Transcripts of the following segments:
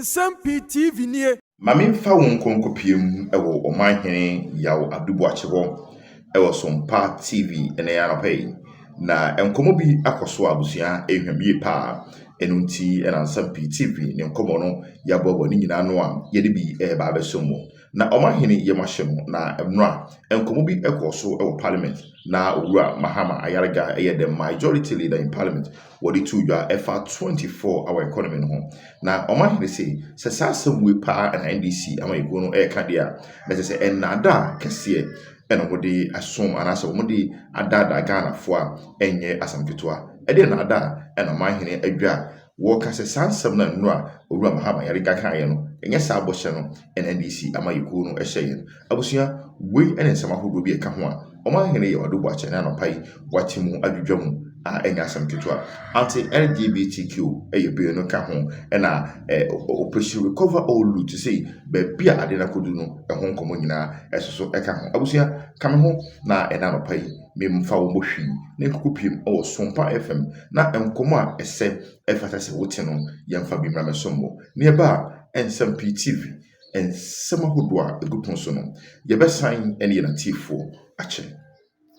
Nsem-Pii TV nie. Mame mfa wo nkonkopiem ewo Omanhene yawo adubuachewo ewo Nsem-Pii TV ene ya nopai na enkomo bi akoso abusua ehwamie pa enunti ena Nsem-Pii TV ne nkomo no yabobo ni nyina no a ye de bi ba abesomo na Omanhene yemahye no na emra enkomo bi ekoso ewo Parliament na owura Mahama Ayariga the majority leader in Parliament wodi tudwa efa 24-hour economy no na Omanhene say sasasem we pa na NDC ama ego no ka dia na say enada kese eno wodi asom anase wodi adada Ghana fo a enye asamketoa ede na ada eno Omanhene adwa wo kase sansem na nnu a owura Mahama Ayariga kan ye no enye sa aboshe no NDC ama ego no ehye abusua we ene nsema hodo bi eka ho a Omanhene ye wadubuache na nopai watimu adwudwamu a enya asamketoa Anti-LGBTQ eye no ka ho na operation recover all loot to say be bia ade na kodu no ho nkomo nyina esoso eka ho abusua kame ho na ena nopai memfa wo mohwi ne kokopiem o Nsem-Pii FM na enkomo a ese efata se wote no yemfa bi mra mesommo ne ba Nsem-Pii TV ensema hodwa eguponso no yebesan ene ye natifo ache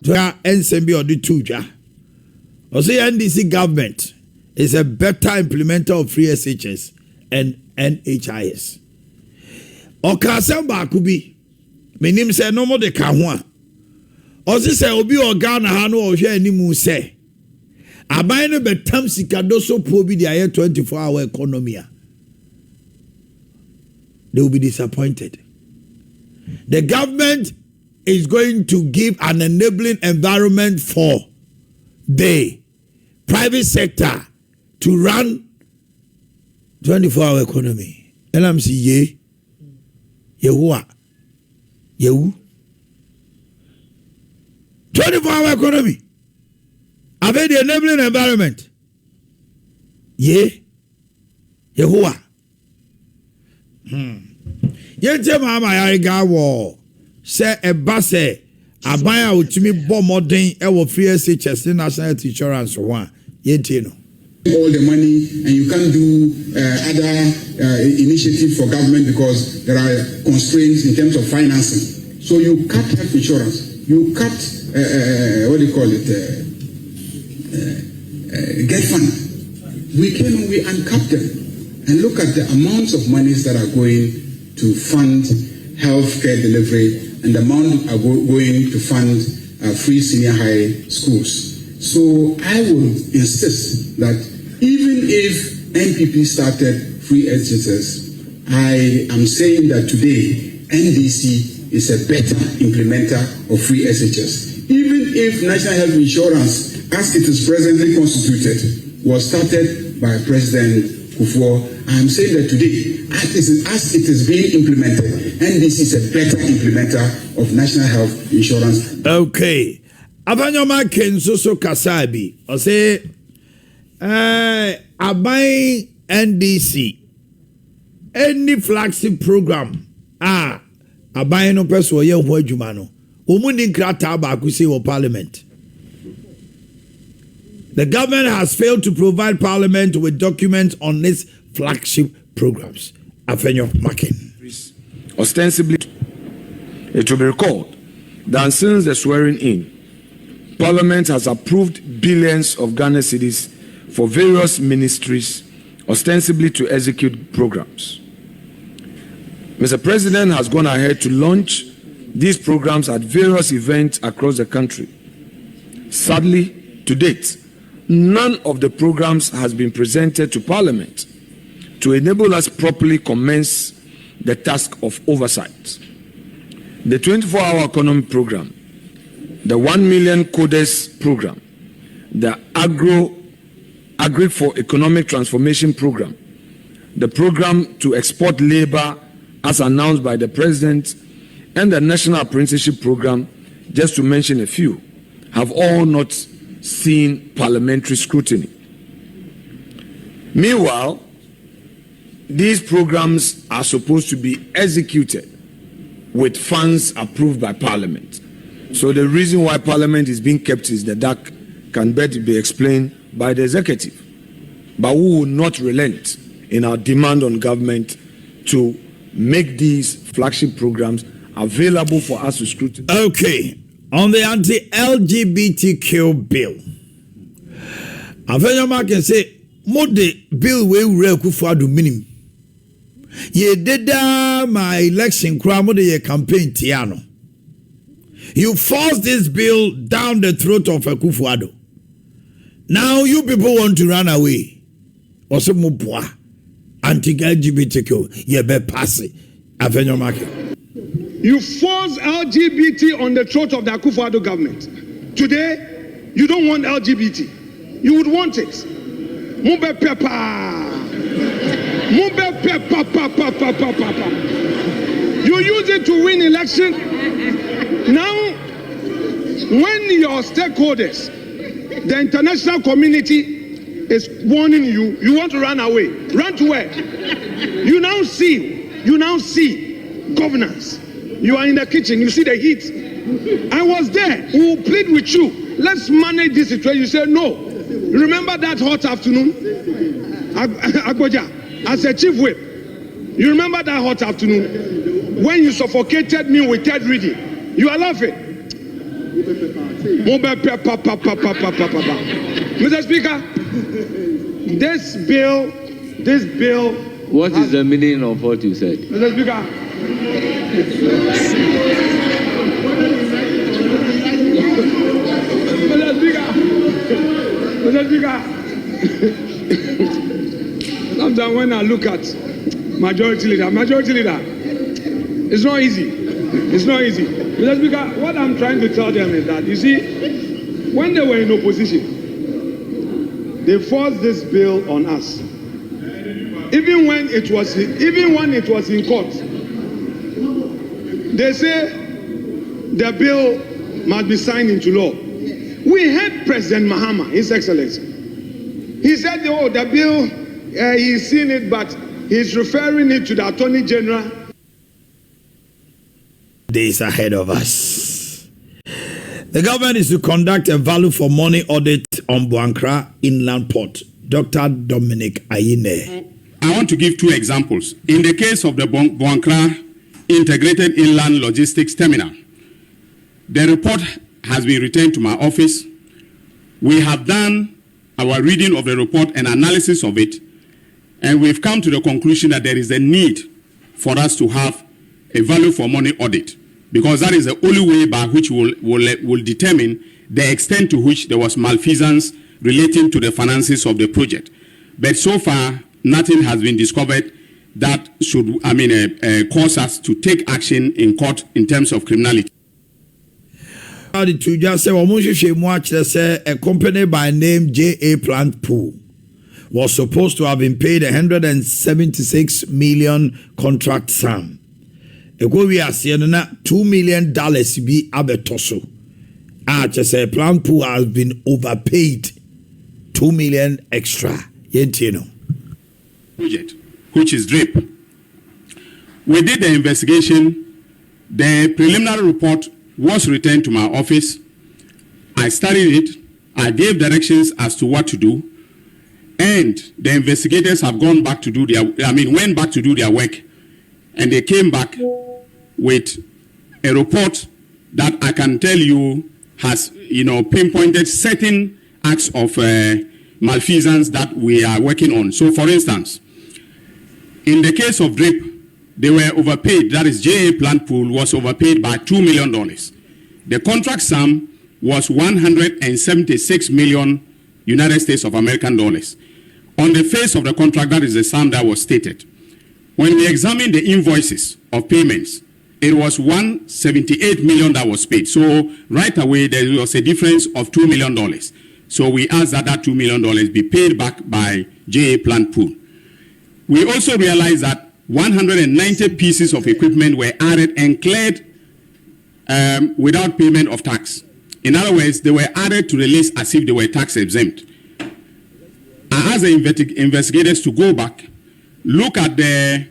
ja Nsem-Pii odi tuja o say NDC government is a better implementer of free sh0cks and NHIS o ka se ba ku bi menim se no mo de ka ho a o se obi organ ha no o hwe animu se aban no betam sikado so po bi dia 24-hour economy a they will be disappointed. The government is going to give an enabling environment for the private sector to run 24-hour economy. And I'm saying, Yehu 24-hour economy. I've the enabling environment. Yehu. Yente Mahama Ayariga wo se eba se aban a otimi bo modern e wo free sh0cks national health insurance one yente no all the money and you can't do other initiatives for government because there are constraints in terms of financing, so you cut health insurance, you cut what do you call it, get fund. We uncapped them. And look at the amounts of monies that are going to fund healthcare delivery and the amount are going to fund free senior high schools. So I would insist that even if NPP started free sh0cks, I am saying that today NDC is a better implementer of free sh0cks. Even if National Health Insurance, as it is presently constituted, was started by President I'm saying that today, as it is being implemented, and this is a better implementer of national health insurance. Okay. Abanyoma Kensoso Kasabi, or say, Abai NDC, any flagship program, Abai no person or young Wajumano, Umundi Krata Bakusi or Parliament. The government has failed to provide Parliament with documents on its flagship programs. Afenyo Makin. Ostensibly, it will be recalled that since the swearing in, Parliament has approved billions of Ghana cedis for various ministries, ostensibly to execute programs. Mr. President has gone ahead to launch these programs at various events across the country. Sadly, to date, none of the programs has been presented to Parliament to enable us properly commence the task of oversight. The 24-hour economy program, the 1 million codes program, the Agri for Economic Transformation program, the program to export labor as announced by the President, and the National Apprenticeship program, just to mention a few, have all not seen parliamentary scrutiny. Meanwhile, these programs are supposed to be executed with funds approved by Parliament. So the reason why Parliament is being kept in the dark can better be explained by the executive. But we will not relent in our demand on government to make these flagship programs available for us to scrutinize. Okay, on the anti-LGBTQ bill, Avenya can say, "Mode bill we Kufuado minimum. Ye did my election crowd ye campaign tiano. You forced this bill down the throat of a Kufuado. Now you people want to run away. Also mupwa anti-LGBTQ ye be pass it. Avenya market. You force LGBT on the throat of the Akufo-Addo government. Today, you don't want LGBT. You would want it. Mube pepa. Mube pepa. You use it to win election. Now, when your stakeholders, the international community is warning you, you want to run away. Run to where? You now see governance. You are in the kitchen, you see the heat. I was there. We will plead with you. Let's manage this situation. You say no. Remember that hot afternoon? Agboja, as a chief whip. You remember that hot afternoon? When you suffocated me with third reading. You are laughing. Mr. Speaker, this bill. What is the meaning of what you said? Mr. Speaker. Mr. Speaker. Sometimes when I look at majority leader, it's not easy. Mr. Speaker, what I'm trying to tell them is that, you see, when they were in opposition, they forced this bill on us. Even when it was in court, they say the bill must be signed into law. We heard President Mahama, His Excellency. He said, "Oh, the bill, he's seen it, but he's referring it to the Attorney General." Days ahead of us. The government is to conduct a value for money audit on Buankra Inland Port. Dr. Dominic Ayine. I want to give two examples. In the case of the Buankra Integrated Inland Logistics Terminal, the report has been returned to my office. We have done our reading of the report and analysis of it, and we've come to the conclusion that there is a need for us to have a value for money audit, because that is the only way by which will determine the extent to which there was malfeasance relating to the finances of the project. But so far, nothing has been discovered that should, cause us to take action in court in terms of criminality. To just say, a company by name JA Plant Pool was supposed to have been paid $176 million contract sum. We are seeing $2 million be abetoso. Just say Plant Pool has been overpaid $2 million extra. Yentino. Project, which is DRIP. We did the investigation. The preliminary report was returned to my office. I studied it. I gave directions as to what to do, and the investigators have went back to do their work, and they came back with a report that I can tell you has, pinpointed certain acts of malfeasance that we are working on. So, for instance, in the case of DRIP, they were overpaid. That is, JA Plant Pool was overpaid by $2 million. The contract sum was $176 million United States of American dollars. On the face of the contract, that is the sum that was stated. When we examined the invoices of payments, it was $178 million that was paid. So right away, there was a difference of $2 million. So we asked that $2 million be paid back by JA Plant Pool. We also realized that 190 pieces of equipment were added and cleared without payment of tax. In other words, they were added to the list as if they were tax exempt. I asked the investigators to go back, look at the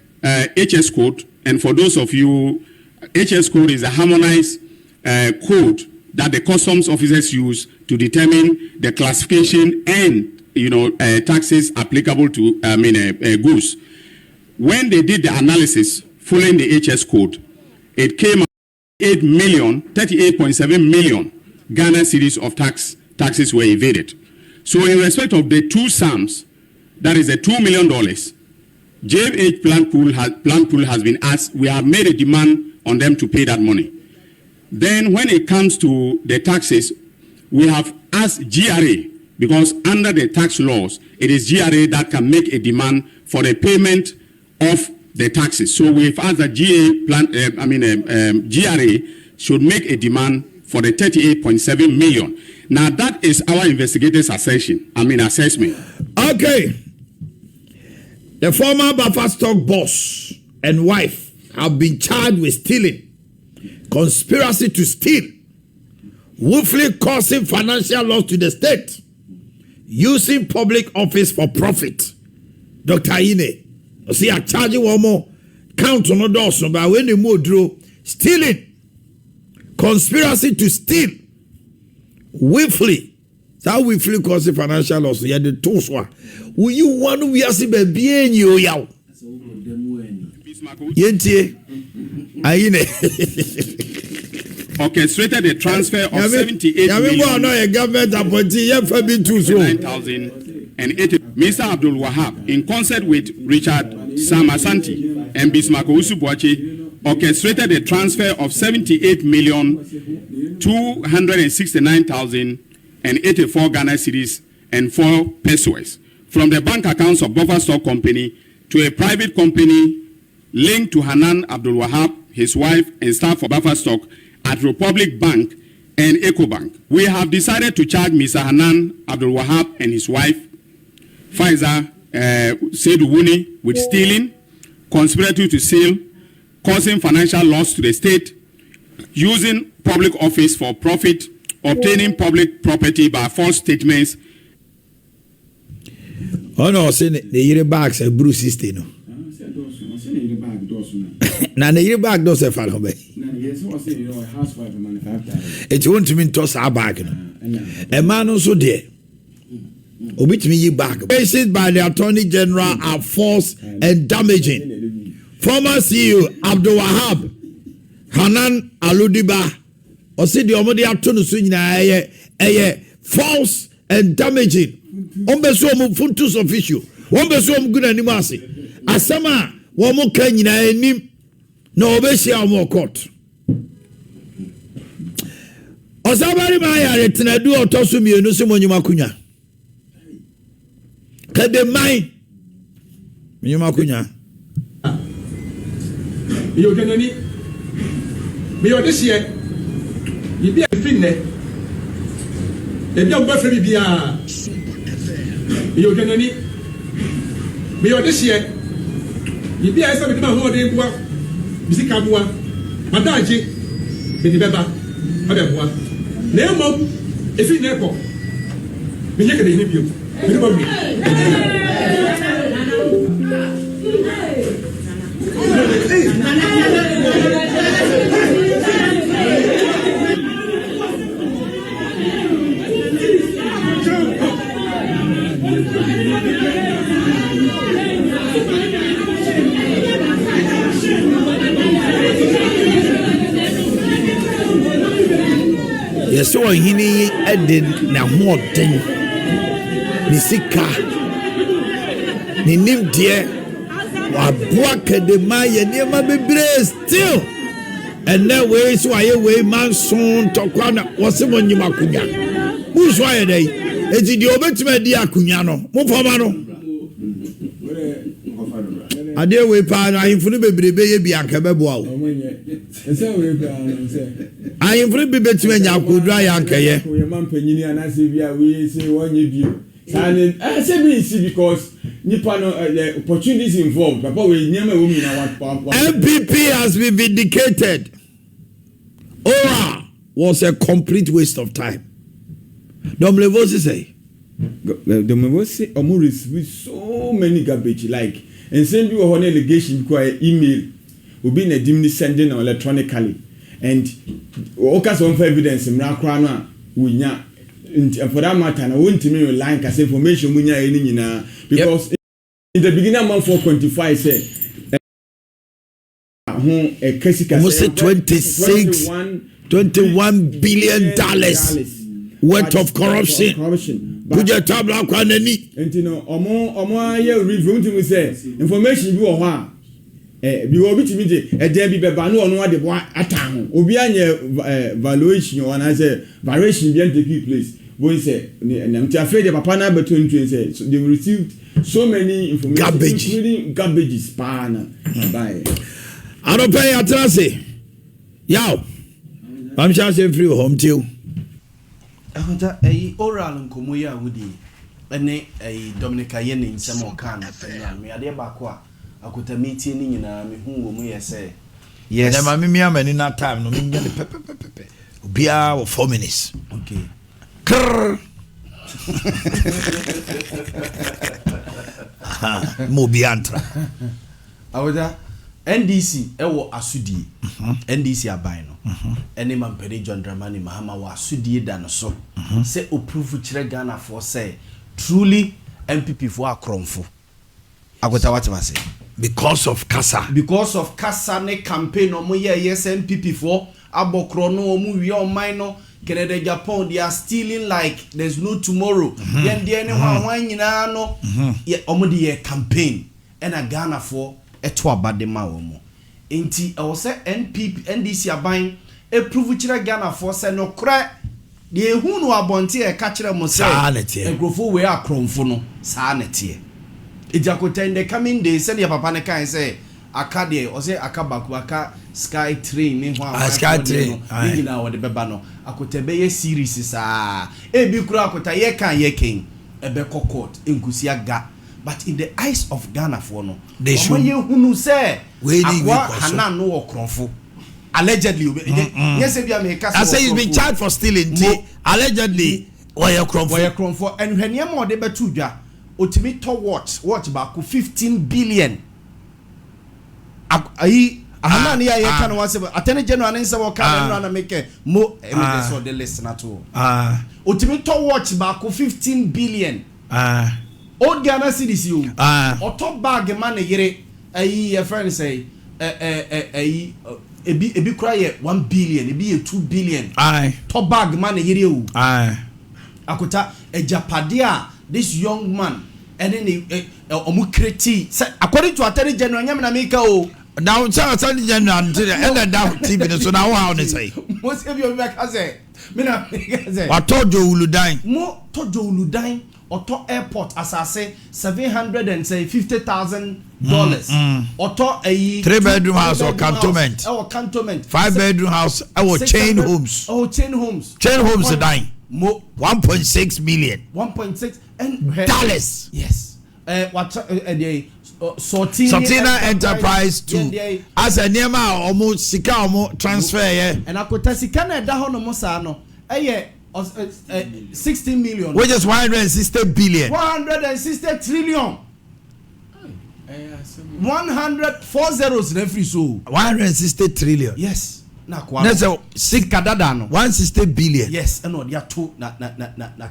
HS code, and for those of you, HS code is a harmonized code that the customs officers use to determine the classification and taxes applicable to goods. When they did the analysis following the HS code, it came out 38.7 million Ghana cedis of taxes were evaded. So in respect of the two sums, that is the $2 million, JFH Plant Pool has been asked, we have made a demand on them to pay that money. Then when it comes to the taxes, we have asked GRA, because under the tax laws, it is GRA that can make a demand for the payment of the taxes. So we've asked that GRA should make a demand for the 38.7 million. Now that is our investigators' assessment. Okay. The former Buffer Stock boss and wife have been charged with stealing, conspiracy to steal, willfully causing financial loss to the state, using public office for profit. Dr. Ine, see, I charge you one more count on the doors, but when you move through, stealing, conspiracy to steal, willfully. So willfully causing financial loss. You the two one. Will you want to be a baby in you? Yenti, Aine. Orchestrated the transfer of 78,980,080. Mr. Abdul Wahab, in concert with Richard Samasanti and Bismarck Usubuachi, orchestrated the transfer of 78,269,084 Ghana cedis and 4 pesos from the bank accounts of Buffer Stock Company to a private company linked to Hanan Abdul Wahab, his wife, and staff for Buffer Stock at Republic Bank and EcoBank. We have decided to charge Mr. Hanan Abdul Wahab and his wife, Faiza Seydou Wuni, with stealing, conspiracy to steal, causing financial loss to the state, using public office for profit, obtaining public property by false statements. Oh no, say the year bags a Bruce sister no. Na the year bag does a fall away. It won't mean toss our bag. A man also there. Obit me back. Cases by the Attorney General are false and damaging. Former CEO Abdul Wahab, Hanan Aludiba, or said the Omodi Atunu Sunya, false and damaging. Ombesom Funtus official. Ombesom good animasi. Asama, Womo Kenya nim. No obesia more court. Osabari Maya retinadu otosumi enusimo nyumakunya. Kade mai nyumakunya. Yo kenani. Me yo this year. You be a finne. E bi oba fe bibia. Yo kenani. Me yo this year. You be a sabi ma ho de bua. Bisika bua. Madaji. Be di beba. Abe bua. Na emo e fi ne ko. Me ye kede ni bio. Me ba mi. Yes, so Omanhene Edin na moden nisika ni nimdie wa boa kadema ye niema bebre still and that way so aye we man son tokwa na wose monyima kunya who so aye dey eti di obetima di akunya no mo fama no ade we pa na himfunu bebrebe ye bi anka beboa o Ese we pa no se himfunu bebetima nya akodura ya anka ye we man panyini anase bia we say wonye bio and I say me see because nipa no the opportunities involved papa we nyama we mi na what MPP has been vindicated. Ora was a complete waste of time. Domlevosi say Domlevosi Omuris with so many garbage like and send you an allegation by email will be in a dimly sending electronically and all kinds of evidence in Rakrana we nya for that matter, I won't me line cause information munya any na because in the beginning month for quantify say a case almost $21 billion worth of corruption. Budget tabla kwanani. And you know, omo ye review to me say information bi wo ho a bi wo bi timi je e dey bi be ba no ono ade bo atan obi anye valuation one I say variation bi take place. Boy say I'm afraid the papa na beto ntwe say so they received so many information including garbages pana by I don't pay atrase. Yow. I'm sure say free home too. Ahota oral nkomo ya wudi ene Dominica ye ne nsem okan na me ade ba ko akota meeting ni nyina me hu wo mu ye say yes na ma me amani na time no me nya de pepe obia wo 4 minutes okay mo biantra ahota NDC ewo asudie NDC aban no ene mampede John Dramani Mahama wa asudie da no so say approve kire Ghana for say truly MPP for akromfo agota what say because of kasa ne campaign omo yes MPP for abokro no omu wi oman no Canada Japan they are stealing like there's no tomorrow yen de ne wan nyina no omo de campaign and Ghana for eto abade ma wo mo enti e wo se NDC aban e prove kire Ghana for se no kra de ehu no abonte e ka kire mo se egrofo we akromfo no sa nete ejakota in the coming days se ne papa ne kan se aka de o se aka baku aka sky train ne ho sky train ni na wo de beba no akota be ye series sa e bi kura akota ye kan ye ken e be court enkusi aga. But in the eyes of Ghana for no, they should. Who say Hanan no Kronfo allegedly. Yes, I say he's been charged for stealing. Allegedly, why Kronfo and when you more deba tuja, ultimate watch back 15 billion. Hanan ya can was Attorney General and some can make more evidence for the listener too. Ultimate watch back 15 billion. Old Ghana cities you or top bag man yere a friend say a big cry 1 billion, it be a 2 billion. Top bag man yere Akuta a Japadia, this young man and then omukreti according to Attorney General Yamanamika now Attorney General and down TV so now how they say most of your back as a mina I told you Uludain more tojo Uludain Auto airport as I say $750,000. Auto a 3-bedroom house or cantonment. Our cantonment. 5-bedroom house. Our chain homes. Oh, chain homes. Chain homes are dying. 1.6 million. 1.6 and dollars. Yes. What the Sortina Enterprise too. As a Nema almost sika almost transfer and I could sika na da hono mo sa no. 16 million. Which is 160 billion. 160 trillion. 104 zeros every so. 160 trillion. Yes. That's a 160 billion. Yes. And no, they are two na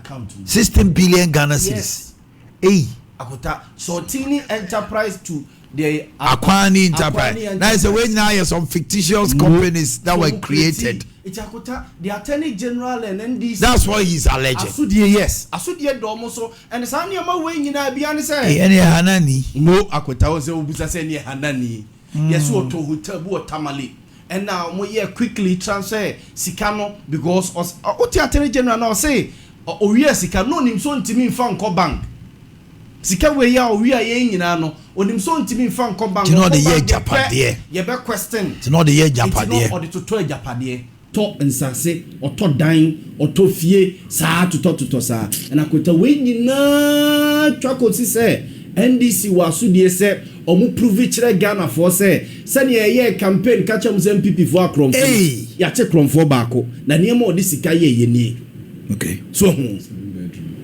count. 16 billion Ghana cedis. Yes. Hey. Akota Sortini Enterprise to the Akwani Enterprise. Now it's a way now you some fictitious companies that were created. It's Akota the Attorney General and NDC. That's what he's alleged. Asudie yes. Asudie domoso and sani ama we nyina bia ne say. Ene Hanani. No Akota was obusa say ne Hanani. Yes we to hotel bu Tamale. And now mo here quickly transfer Sikano because the Attorney General now say o wi sika no nim so ntimi mfa nko bank. Sika we ya we ye nyina no onim so ntimi mfa nko bank. You know the year japade. Ye be question. You know the year japade. It's not or to japade. To nsase oto dan oto fie saa to saa na kweta we nyina twako si se NDC wasudie se omu prove kire Ghana for se ne ye campaign ka chem Nsem-Pii for akromfo ya che kromfo baako na niam odi sika ye ni okay so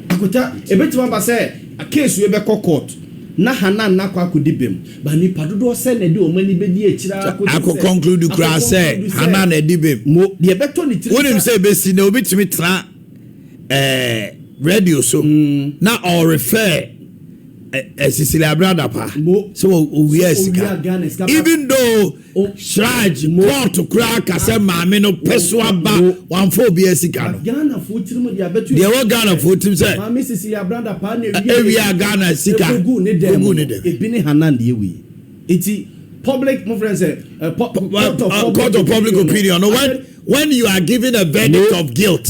akweta ebetima ba se a case we be court na Hanan na kwa akudibem ba ni padodo se na de o mani be di akira conclude kra se Hanan na dibem mo de beto ni tiri wonim se be si na obitimi tra radio so na or refer Cecilia brother pa so we sika even though charge more to crack as a maame no peswa ba 1 be sika no Ghana fotim mo dia betu they were Ghana fotim say maame Cecilia brother pa na we are Ghana sika egu ne dem ebi ne hanan de we iti public my friend say court of public opinion no when you are given a verdict of guilt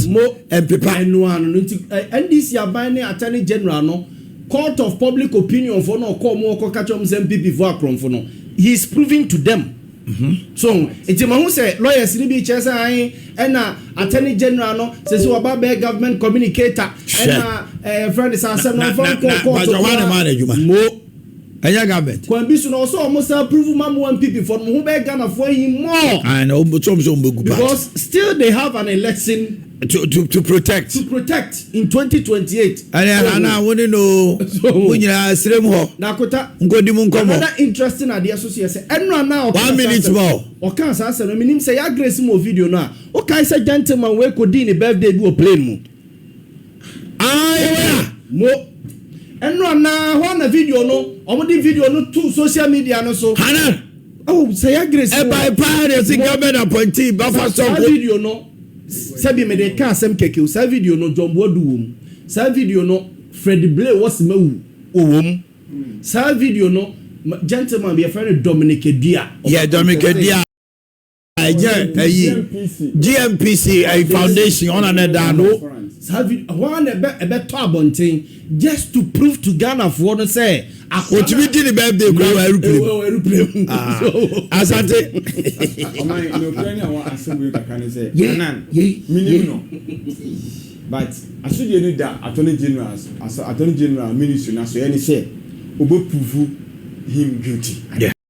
and people NDC abane attorney general no court of public opinion for no call more catch Nsem-Pii for akron for no he is proving to them so it's who say lawyers ni bi chesa ai na attorney general no say so about government communicator na friend is asem no from court mo anya government kwan bi so no so almost approve Nsem-Pii for who be Ghana for him more and because still they have an election to protect in 2028 and I want to know when you are srem ho nakota ngodi mu nkomo another interesting idea associate say enra na 1 minute more o kan sa say no minim say ya grace mo video no o kai say gentleman we ko di ni birthday bi o plane mu mo enra na ho na video no o mo di video no to social media no so hana oh say ya grace e by power the government appointee buffer stop video no sabi me de ka asem keke sa video no John Bodu wom sa video no Fred Blay was mawu wom sa video no gentleman be a friend Dominic Dia Dominic Dia GMPC a foundation on another no sa video one e be to abonten just to prove to Ghana for no say akotimi di ni birthday go aeroplane asante my no plan I want assembly can say nan minimum no but asuje ni da attorney general ministry na so any say obo prove him guilty